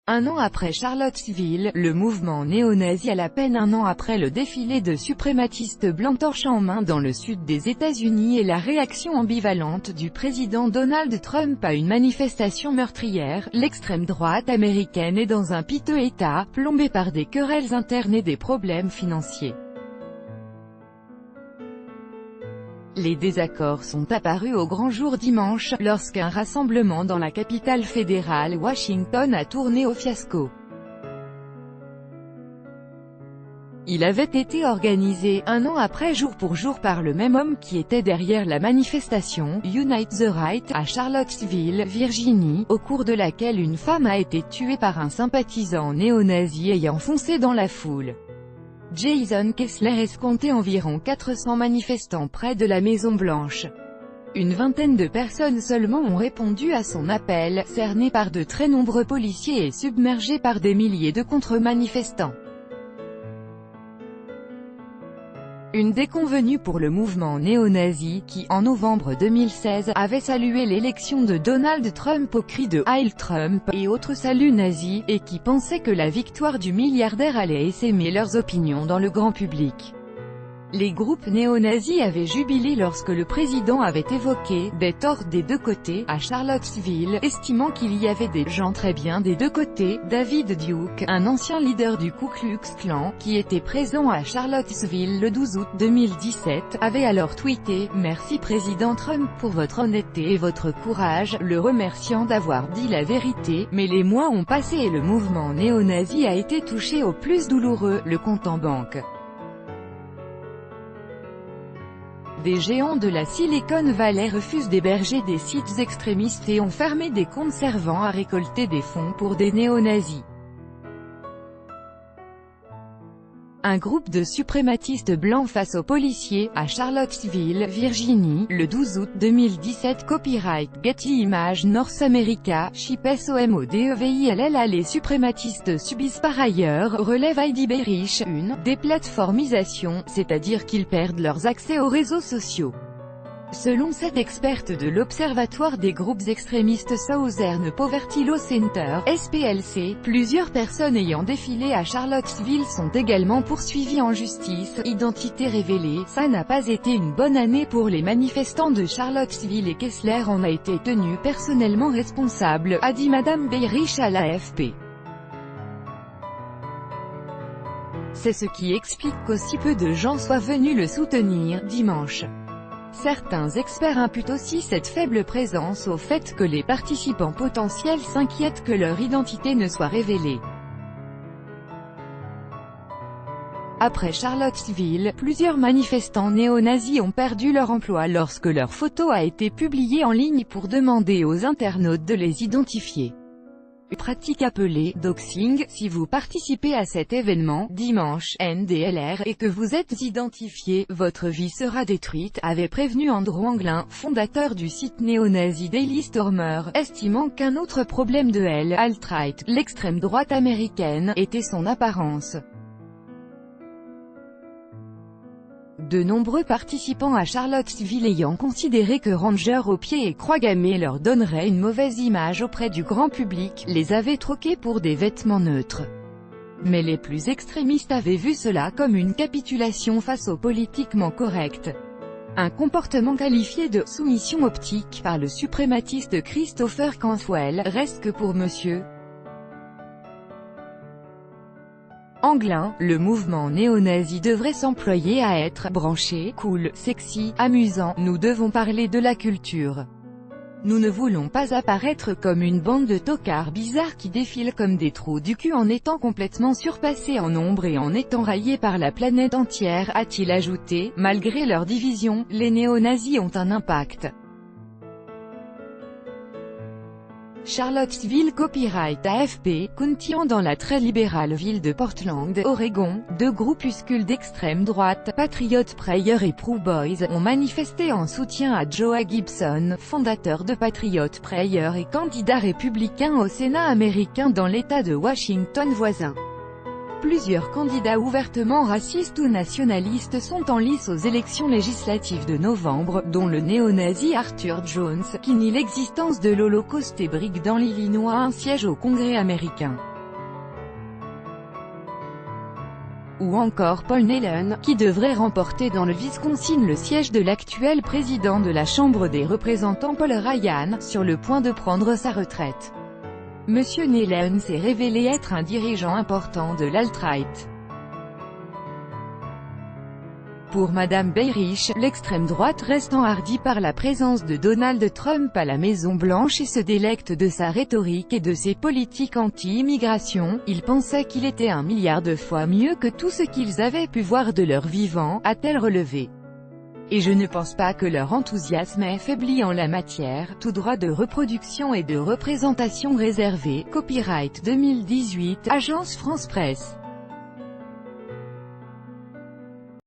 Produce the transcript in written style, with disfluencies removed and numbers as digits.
Un an après Charlottesville, le mouvement néo-nazi à peine un an après le défilé de suprématistes blancs torche en main dans le sud des États-Unis et la réaction ambivalente du président Donald Trump à une manifestation meurtrière, l'extrême droite américaine est dans un piteux état, plombé par des querelles internes et des problèmes financiers. Les désaccords sont apparus au grand jour dimanche, lorsqu'un rassemblement dans la capitale fédérale Washington a tourné au fiasco. Il avait été organisé, un an après jour pour jour par le même homme qui était derrière la manifestation, Unite the Right, à Charlottesville, Virginie, au cours de laquelle une femme a été tuée par un sympathisant néo-nazi ayant foncé dans la foule. Jason Kessler escomptait environ 400 manifestants près de la Maison-Blanche. Une vingtaine de personnes seulement ont répondu à son appel, cernés par de très nombreux policiers et submergés par des milliers de contre-manifestants. Une déconvenue pour le mouvement néo-nazi, qui, en novembre 2016, avait salué l'élection de Donald Trump au cri de « Heil Trump » et autres saluts nazis, et qui pensait que la victoire du milliardaire allait essaimer leurs opinions dans le grand public. Les groupes néo-nazis avaient jubilé lorsque le président avait évoqué « des torts des deux côtés » à Charlottesville, estimant qu'il y avait des « gens très bien des deux côtés ». David Duke, un ancien leader du Ku Klux Klan, qui était présent à Charlottesville le 12 août 2017, avait alors tweeté « Merci président Trump pour votre honnêteté et votre courage », le remerciant d'avoir dit la vérité, mais les mois ont passé et le mouvement néo-nazi a été touché au plus douloureux, le compte en banque. Des géants de la Silicon Valley refusent d'héberger des sites extrémistes et ont fermé des comptes servant à récolter des fonds pour des néo-nazis. Un groupe de suprématistes blancs face aux policiers, à Charlottesville, Virginie, le 12 août 2017. Copyright Getty Images North America, Ship SOMODEVILLA. Les suprématistes subissent par ailleurs, relève Heidi Beirich, une déplatformisation, c'est-à-dire qu'ils perdent leurs accès aux réseaux sociaux. Selon cette experte de l'Observatoire des groupes extrémistes Southern Poverty Law Center, SPLC, plusieurs personnes ayant défilé à Charlottesville sont également poursuivies en justice. Identité révélée, ça n'a pas été une bonne année pour les manifestants de Charlottesville et Kessler en a été tenu personnellement responsable, a dit Madame Beirich à l'AFP. C'est ce qui explique qu'aussi peu de gens soient venus le soutenir, dimanche. Certains experts imputent aussi cette faible présence au fait que les participants potentiels s'inquiètent que leur identité ne soit révélée. Après Charlottesville, plusieurs manifestants néo-nazis ont perdu leur emploi lorsque leur photo a été publiée en ligne pour demander aux internautes de les identifier. Une pratique appelée « doxing », si vous participez à cet événement, dimanche, NDLR, et que vous êtes identifié, votre vie sera détruite, avait prévenu Andrew Anglin, fondateur du site néo-nazi Daily Stormer, estimant qu'un autre problème de alt-right, l'extrême droite américaine, était son apparence. De nombreux participants à Charlottesville ayant considéré que rangers aux pieds et croix gammées leur donneraient une mauvaise image auprès du grand public, les avaient troqués pour des vêtements neutres. Mais les plus extrémistes avaient vu cela comme une capitulation face au politiquement correct. Un comportement qualifié de « soumission optique » par le suprématiste Christopher Cantwell, reste que pour M. Anglin, le mouvement néo-nazi devrait s'employer à être « branché, cool, sexy, amusant ». Nous devons parler de la culture. Nous ne voulons pas apparaître comme une bande de tocards bizarres qui défilent comme des trous du cul en étant complètement surpassés en nombre et en étant raillés par la planète entière, a-t-il ajouté. Malgré leur division, les néo-nazis ont un impact. Charlottesville. Copyright AFP. Continuant dans la très libérale ville de Portland, Oregon, deux groupuscules d'extrême droite, Patriot Prayer et Proud Boys, ont manifesté en soutien à Joe Gibson, fondateur de Patriot Prayer et candidat républicain au Sénat américain dans l'État de Washington voisin. Plusieurs candidats ouvertement racistes ou nationalistes sont en lice aux élections législatives de novembre, dont le néo-nazi Arthur Jones, qui nie l'existence de l'Holocauste et brigue dans l'Illinois un siège au Congrès américain. ou encore Paul Nehlen, qui devrait remporter dans le Wisconsin le siège de l'actuel président de la Chambre des représentants Paul Ryan, sur le point de prendre sa retraite. Monsieur Nehlen s'est révélé être un dirigeant important de l'alt-right. Pour Madame Bayrich, l'extrême droite reste enhardie par la présence de Donald Trump à la Maison-Blanche et se délecte de sa rhétorique et de ses politiques anti-immigration. Ils pensaient qu'il était 1 milliard de fois mieux que tout ce qu'ils avaient pu voir de leur vivant, a-t-elle relevé. Et je ne pense pas que leur enthousiasme ait faibli en la matière. Tout droit de reproduction et de représentation réservé. Copyright 2018, Agence France Presse.